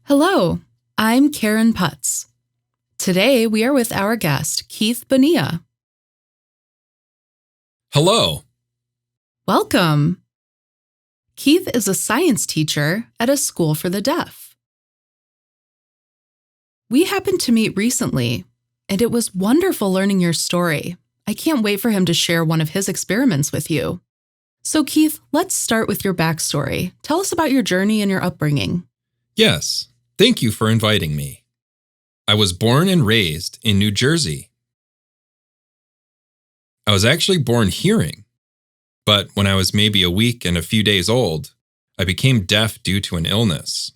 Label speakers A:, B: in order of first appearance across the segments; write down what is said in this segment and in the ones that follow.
A: Hello, I'm Karen Putz. Today we are with our guest, Keith Bonilla.
B: Hello.
A: Welcome. Keith is a science teacher at a school for the deaf. We happened to meet recently, and it was wonderful learning your story. I can't wait for him to share one of his experiments with you. So Keith, let's start with your backstory. Tell us about your journey and your upbringing.
B: Yes, thank you for inviting me. I was born and raised in New Jersey. I was actually born hearing, but when I was maybe a week and a few days old, I became deaf due to an illness.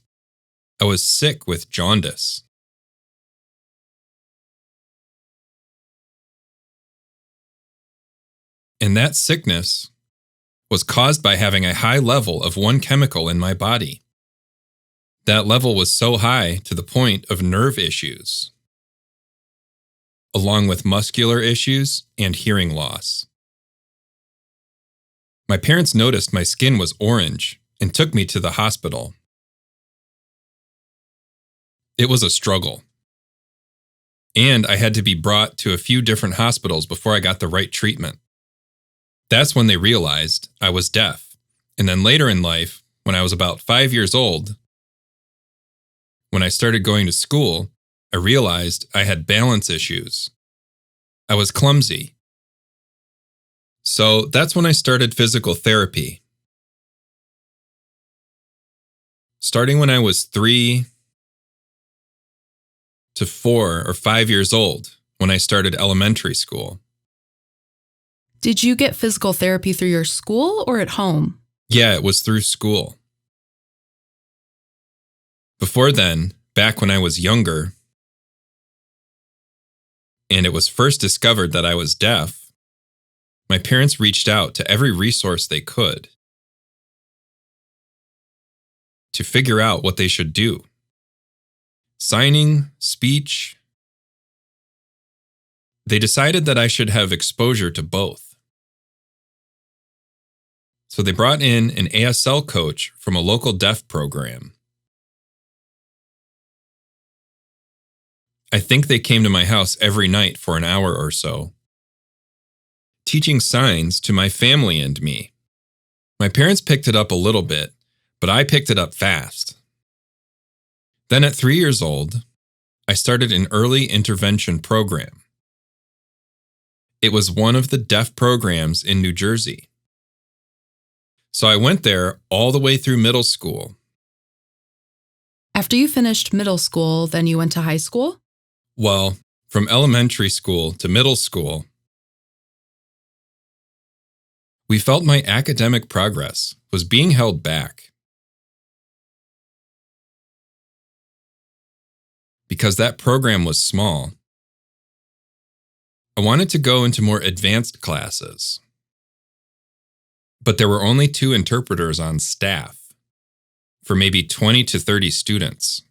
B: I was sick with jaundice. And that sickness was caused by having a high level of one chemical in my body. That level was so high to the point of nerve issues, along with muscular issues and hearing loss. My parents noticed my skin was orange and took me to the hospital. It was a struggle, and I had to be brought to a few different hospitals before I got the right treatment. That's when they realized I was deaf, and then later in life, when I was about 5 years old, when I started going to school, I realized I had balance issues. I was clumsy. So that's when I started physical therapy. Starting when I was 3 to 4 or 5 years old, when I started elementary school.
A: Did you get physical therapy through your school or at home?
B: Yeah, it was through school. Before then, back when I was younger, and it was first discovered that I was deaf, my parents reached out to every resource they could to figure out what they should do. Signing, speech. They decided that I should have exposure to both. So they brought in an ASL coach from a local deaf program. I think they came to my house every night for an hour or so, teaching signs to my family and me. My parents picked it up a little bit, but I picked it up fast. Then at 3 years old, I started an early intervention program. It was one of the deaf programs in New Jersey. So I went there all the way through middle school.
A: After you finished middle school, then you went to high school?
B: Well, from elementary school to middle school, we felt my academic progress was being held back because that program was small. I wanted to go into more advanced classes, but there were only 2 interpreters on staff for maybe 20 to 30 students.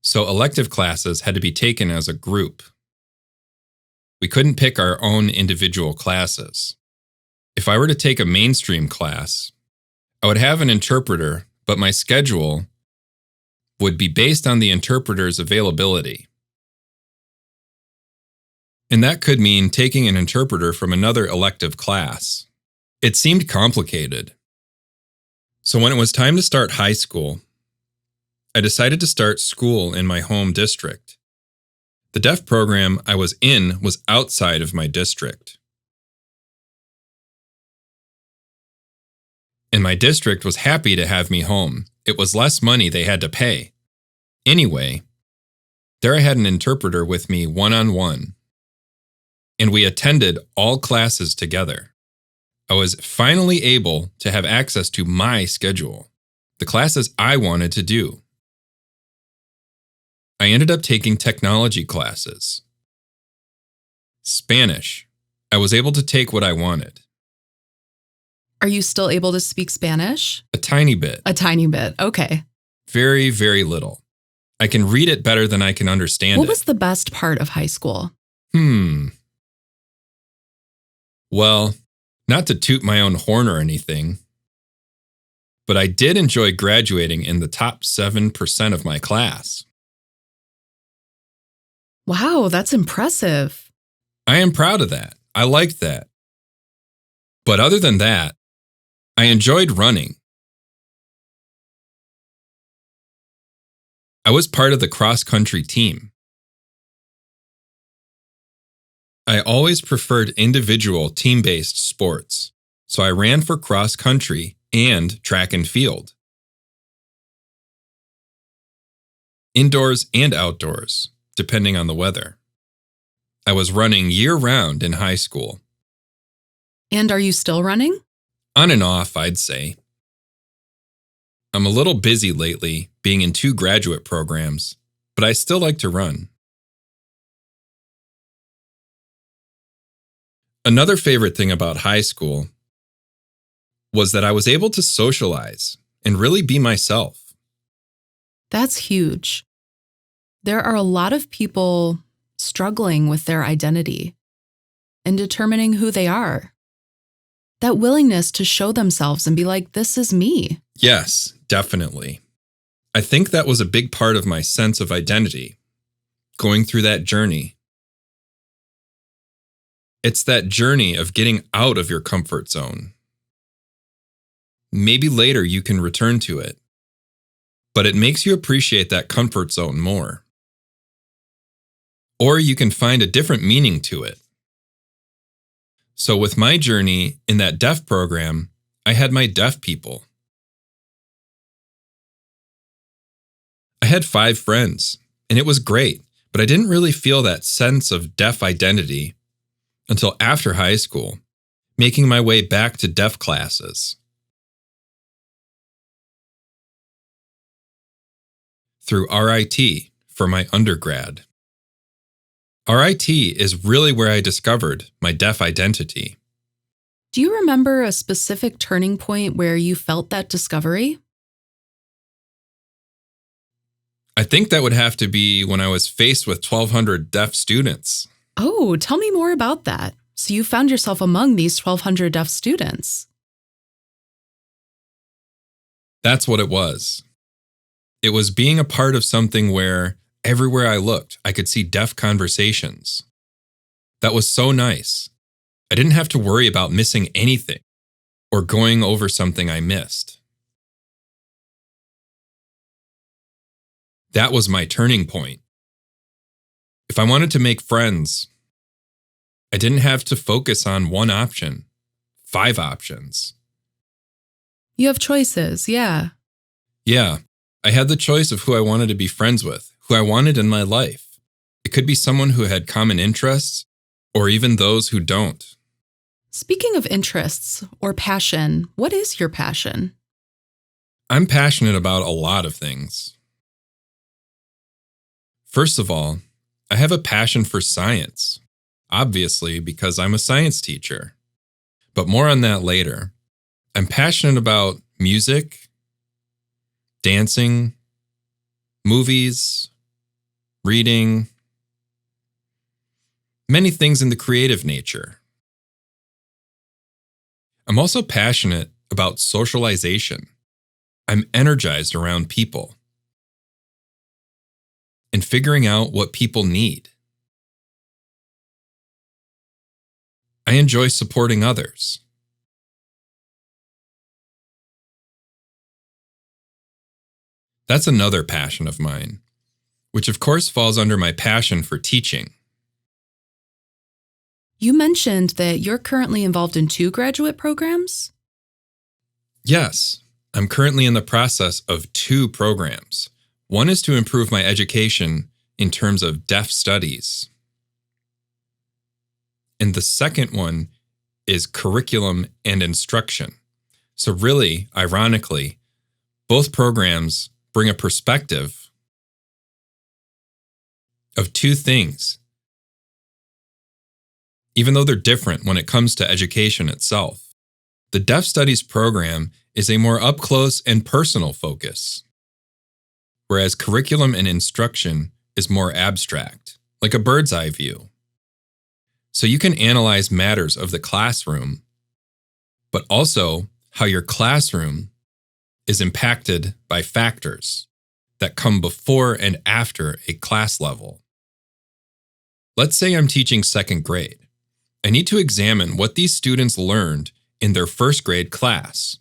B: So elective classes had to be taken as a group. We couldn't pick our own individual classes. If I were to take a mainstream class, I would have an interpreter, but my schedule would be based on the interpreter's availability. And that could mean taking an interpreter from another elective class. It seemed complicated. So when it was time to start high school, I decided to start school in my home district. The deaf program I was in was outside of my district. And my district was happy to have me home. It was less money they had to pay. Anyway, there I had an interpreter with me one-on-one. And we attended all classes together. I was finally able to have access to my schedule, the classes I wanted to do. I ended up taking technology classes. Spanish. I was able to take what I wanted.
A: Are you still able to speak Spanish?
B: A tiny bit.
A: A tiny bit, okay.
B: Very, very little. I can read it better than I can understand it.
A: What was the best part of high school?
B: Well, not to toot my own horn or anything, but I did enjoy graduating in the top 7% of my class.
A: Wow, that's impressive.
B: I am proud of that. I liked that. But other than that, I enjoyed running. I was part of the cross-country team. I always preferred individual team-based sports, so I ran for cross-country and track and field. Indoors and outdoors, depending on the weather. I was running year-round in high school.
A: And are you still running?
B: On and off, I'd say. I'm a little busy lately, being in 2 graduate programs, but I still like to run. Another favorite thing about high school was that I was able to socialize and really be myself.
A: That's huge. There are a lot of people struggling with their identity and determining who they are. That willingness to show themselves and be like, this is me.
B: Yes, definitely. I think that was a big part of my sense of identity, going through that journey. It's that journey of getting out of your comfort zone. Maybe later you can return to it, but it makes you appreciate that comfort zone more. Or you can find a different meaning to it. So with my journey in that deaf program, I had my deaf people. I had 5 friends, and it was great, but I didn't really feel that sense of deaf identity until after high school, making my way back to deaf classes. Through RIT for my undergrad. RIT is really where I discovered my deaf identity.
A: Do you remember a specific turning point where you felt that discovery?
B: I think that would have to be when I was faced with 1,200 deaf students.
A: Oh, tell me more about that. So you found yourself among these 1,200 deaf students.
B: That's what it was. It was being a part of something where everywhere I looked, I could see deaf conversations. That was so nice. I didn't have to worry about missing anything or going over something I missed. That was my turning point. If I wanted to make friends, I didn't have to focus on one option, 5 options.
A: You have choices, yeah.
B: Yeah, I had the choice of who I wanted to be friends with, who I wanted in my life. It could be someone who had common interests, or even those who don't.
A: Speaking of interests or passion, what is your passion?
B: I'm passionate about a lot of things. First of all, I have a passion for science, obviously because I'm a science teacher. But more on that later. I'm passionate about music, dancing, movies, reading, many things in the creative nature. I'm also passionate about socialization. I'm energized around people and figuring out what people need. I enjoy supporting others. That's another passion of mine, which of course falls under my passion for teaching.
A: You mentioned that you're currently involved in 2 graduate programs?
B: Yes, I'm currently in the process of 2 programs. One is to improve my education in terms of deaf studies. And the second one is curriculum and instruction. So really, ironically, both programs bring a perspective of 2 things, even though they're different when it comes to education itself. The Deaf Studies program is a more up-close and personal focus, whereas curriculum and instruction is more abstract, like a bird's eye view. So you can analyze matters of the classroom, but also how your classroom is impacted by factors that come before and after a class level. Let's say I'm teaching second grade. I need to examine what these students learned in their first grade class.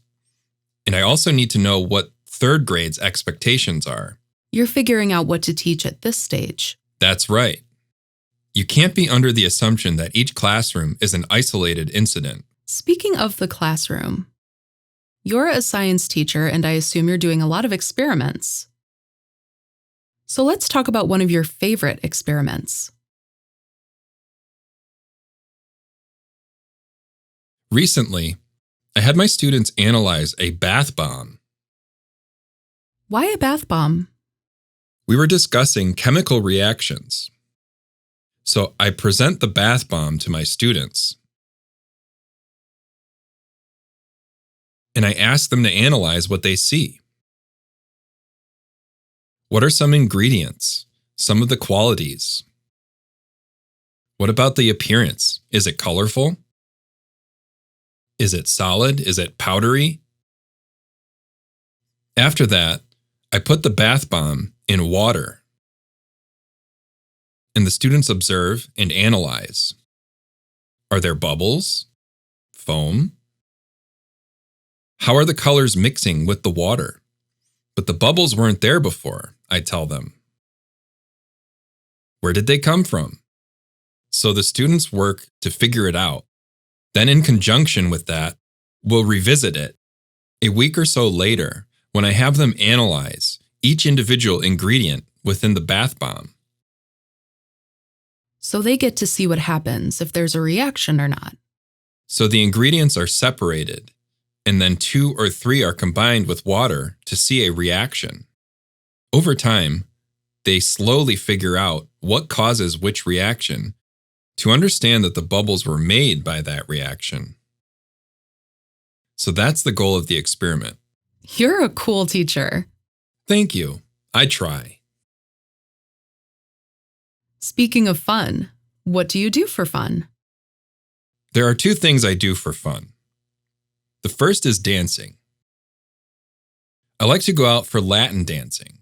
B: And I also need to know what third grade's expectations are.
A: You're figuring out what to teach at this stage.
B: That's right. You can't be under the assumption that each classroom is an isolated incident.
A: Speaking of the classroom, you're a science teacher, and I assume you're doing a lot of experiments. So let's talk about one of your favorite experiments.
B: Recently, I had my students analyze a bath bomb.
A: Why a bath bomb?
B: We were discussing chemical reactions. So I present the bath bomb to my students. And I ask them to analyze what they see. What are some ingredients? Some of the qualities? What about the appearance? Is it colorful? Is it solid? Is it powdery? After that, I put the bath bomb in water. And the students observe and analyze. Are there bubbles? Foam? How are the colors mixing with the water? But the bubbles weren't there before, I tell them. Where did they come from? So the students work to figure it out. Then in conjunction with that, we'll revisit it. A week or so later, when I have them analyze each individual ingredient within the bath bomb.
A: So they get to see what happens, if there's a reaction or not.
B: So the ingredients are separated, and then 2 or 3 are combined with water to see a reaction. Over time, they slowly figure out what causes which reaction to understand that the bubbles were made by that reaction. So that's the goal of the experiment.
A: You're a cool teacher.
B: Thank you. I try.
A: Speaking of fun, what do you do for fun?
B: There are 2 things I do for fun. The first is dancing. I like to go out for Latin dancing.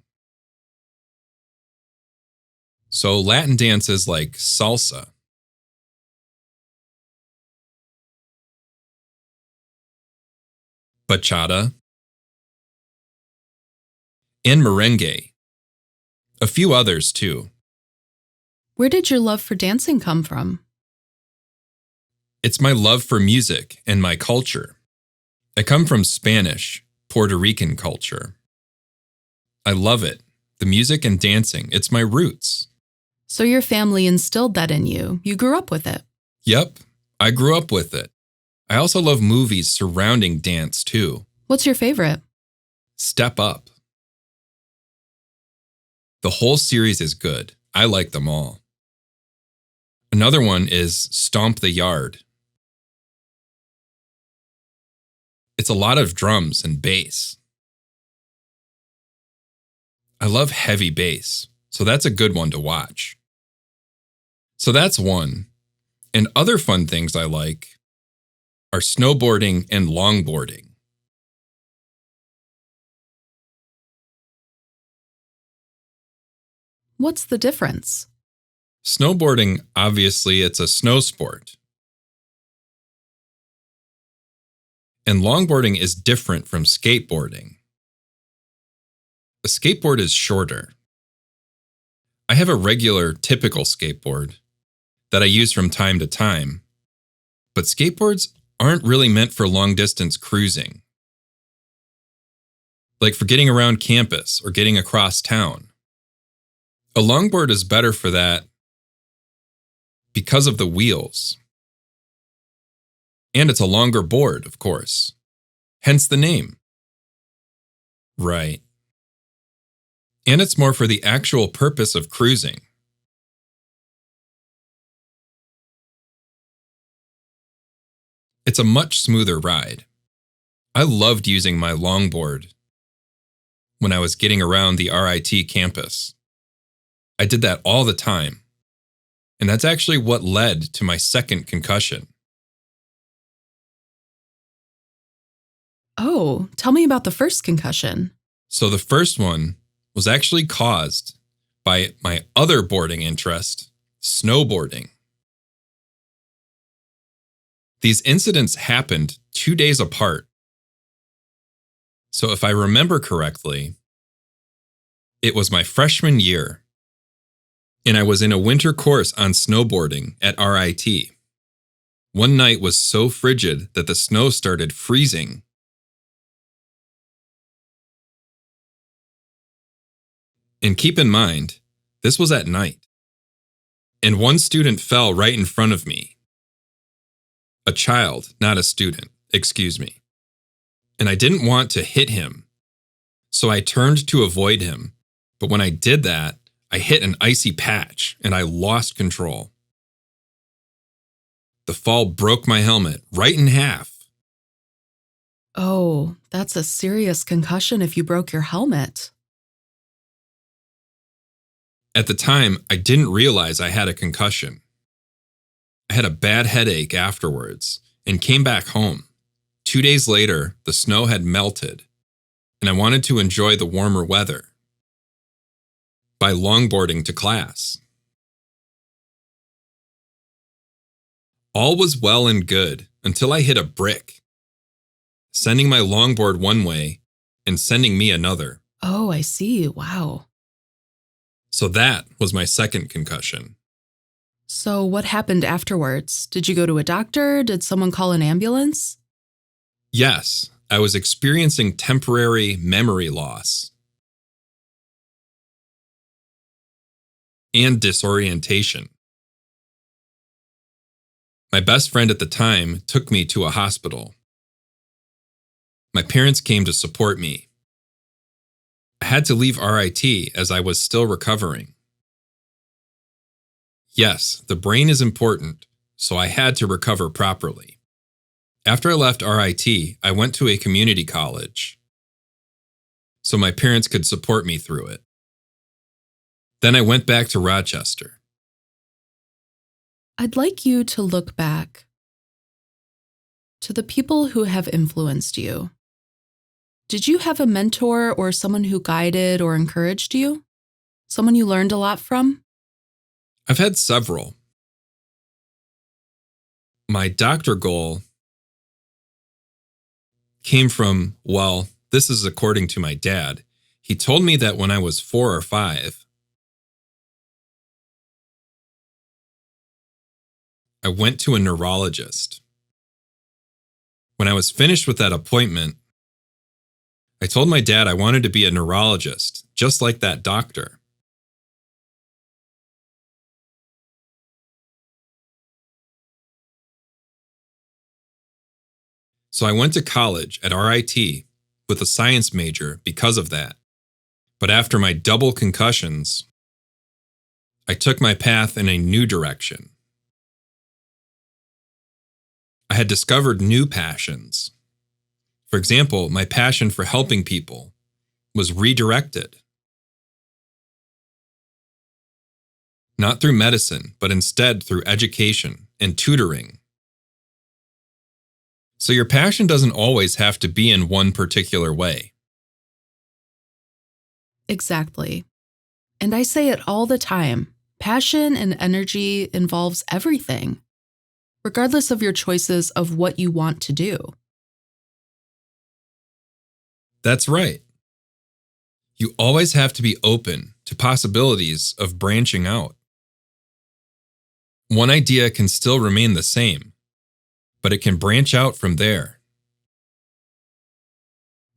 B: So Latin dances like salsa, bachata, and merengue. A few others too.
A: Where did your love for dancing come from?
B: It's my love for music and my culture. I come from Spanish, Puerto Rican culture. I love it. The music and dancing, it's my roots.
A: So your family instilled that in you. You grew up with it.
B: Yep, I grew up with it. I also love movies surrounding dance too.
A: What's your favorite?
B: Step Up. The whole series is good. I like them all. Another one is Stomp the Yard. It's a lot of drums and bass. I love heavy bass, so that's a good one to watch. So that's one. And other fun things I like are snowboarding and longboarding.
A: What's the difference?
B: Snowboarding, obviously, it's a snow sport. And longboarding is different from skateboarding. A skateboard is shorter. I have a regular, typical skateboard that I use from time to time, but skateboards aren't really meant for long-distance cruising, like for getting around campus or getting across town. A longboard is better for that because of the wheels. And it's a longer board, of course. Hence the name. Right. And it's more for the actual purpose of cruising. It's a much smoother ride. I loved using my longboard when I was getting around the RIT campus. I did that all the time. And that's actually what led to my second concussion.
A: Oh, tell me about the first concussion.
B: So the first one was actually caused by my other boarding interest, snowboarding. These incidents happened 2 days apart. So if I remember correctly, it was my freshman year, and I was in a winter course on snowboarding at RIT. One night was so frigid that the snow started freezing. And keep in mind, this was at night. And one student fell right in front of me. A child, not a student, excuse me. And I didn't want to hit him, so I turned to avoid him. But when I did that, I hit an icy patch and I lost control. The fall broke my helmet right in half.
A: Oh, that's a serious concussion if you broke your helmet.
B: At the time, I didn't realize I had a concussion. I had a bad headache afterwards and came back home. 2 days later, the snow had melted, and I wanted to enjoy the warmer weather by longboarding to class. All was well and good until I hit a brick, sending my longboard one way and sending me another.
A: Oh, I see. Wow.
B: So that was my second concussion.
A: So what happened afterwards? Did you go to a doctor? Did someone call an ambulance?
B: Yes, I was experiencing temporary memory loss and disorientation. My best friend at the time took me to a hospital. My parents came to support me. I had to leave RIT as I was still recovering. Yes, the brain is important, so I had to recover properly. After I left RIT, I went to a community college, so my parents could support me through it. Then I went back to Rochester.
A: I'd like you to look back to the people who have influenced you. Did you have a mentor or someone who guided or encouraged you? Someone you learned a lot from?
B: I've had several. My doctor goal came from, well, this is according to my dad. He told me that when I was 4 or 5, I went to a neurologist. When I was finished with that appointment, I told my dad I wanted to be a neurologist, just like that doctor. So I went to college at RIT with a science major because of that. But after my double concussions, I took my path in a new direction. I had discovered new passions. For example, my passion for helping people was redirected. Not through medicine, but instead through education and tutoring. So your passion doesn't always have to be in one particular way.
A: Exactly. And I say it all the time. Passion and energy involves everything, regardless of your choices of what you want to do.
B: That's right. You always have to be open to possibilities of branching out. One idea can still remain the same, but it can branch out from there.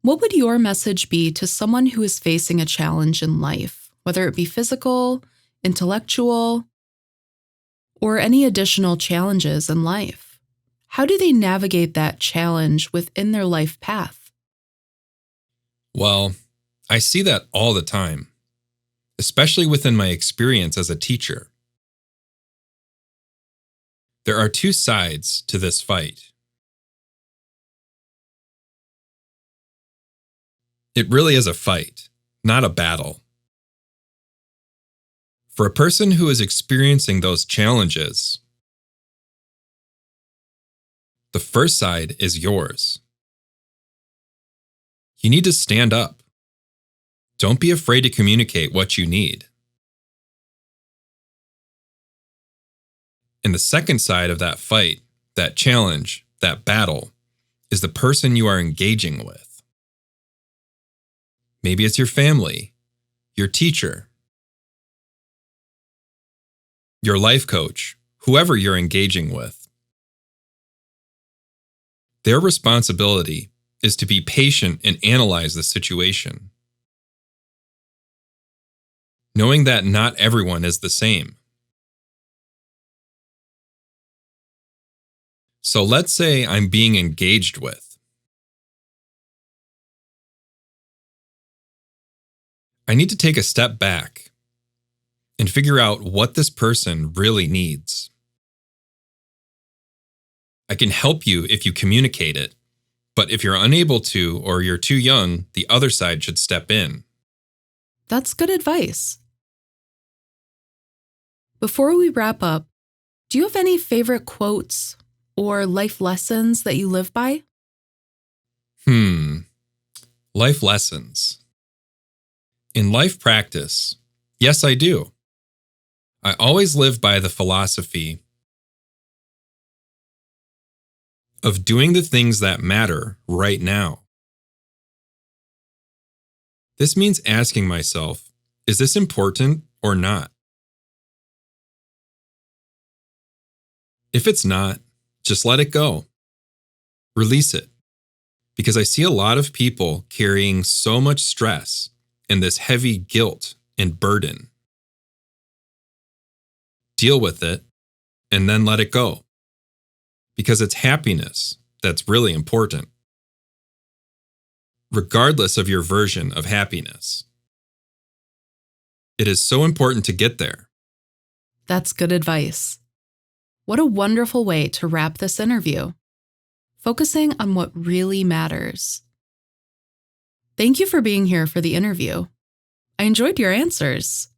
A: What would your message be to someone who is facing a challenge in life, whether it be physical, intellectual, or any additional challenges in life? How do they navigate that challenge within their life path?
B: Well, I see that all the time, especially within my experience as a teacher. There are two sides to this fight. It really is a fight, not a battle. For a person who is experiencing those challenges, the first side is yours. You need to stand up. Don't be afraid to communicate what you need. And the second side of that fight, that challenge, that battle, is the person you are engaging with. Maybe it's your family, your teacher, your life coach, whoever you're engaging with. Their responsibility is to be patient and analyze the situation, knowing that not everyone is the same. So let's say I'm being engaged with. I need to take a step back and figure out what this person really needs. I can help you if you communicate it, but if you're unable to or you're too young, the other side should step in.
A: That's good advice. Before we wrap up, do you have any favorite quotes or life lessons that you live by?
B: Life lessons. In life practice, yes, I do. I always live by the philosophy of doing the things that matter right now. This means asking myself, is this important or not? If it's not, just let it go. Release it. Because I see a lot of people carrying so much stress and this heavy guilt and burden. Deal with it and then let it go. Because it's happiness that's really important. Regardless of your version of happiness. It is so important to get there.
A: That's good advice. What a wonderful way to wrap this interview, focusing on what really matters. Thank you for being here for the interview. I enjoyed your answers.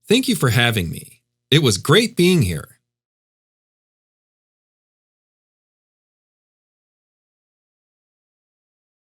B: Thank you for having me. It was great being here.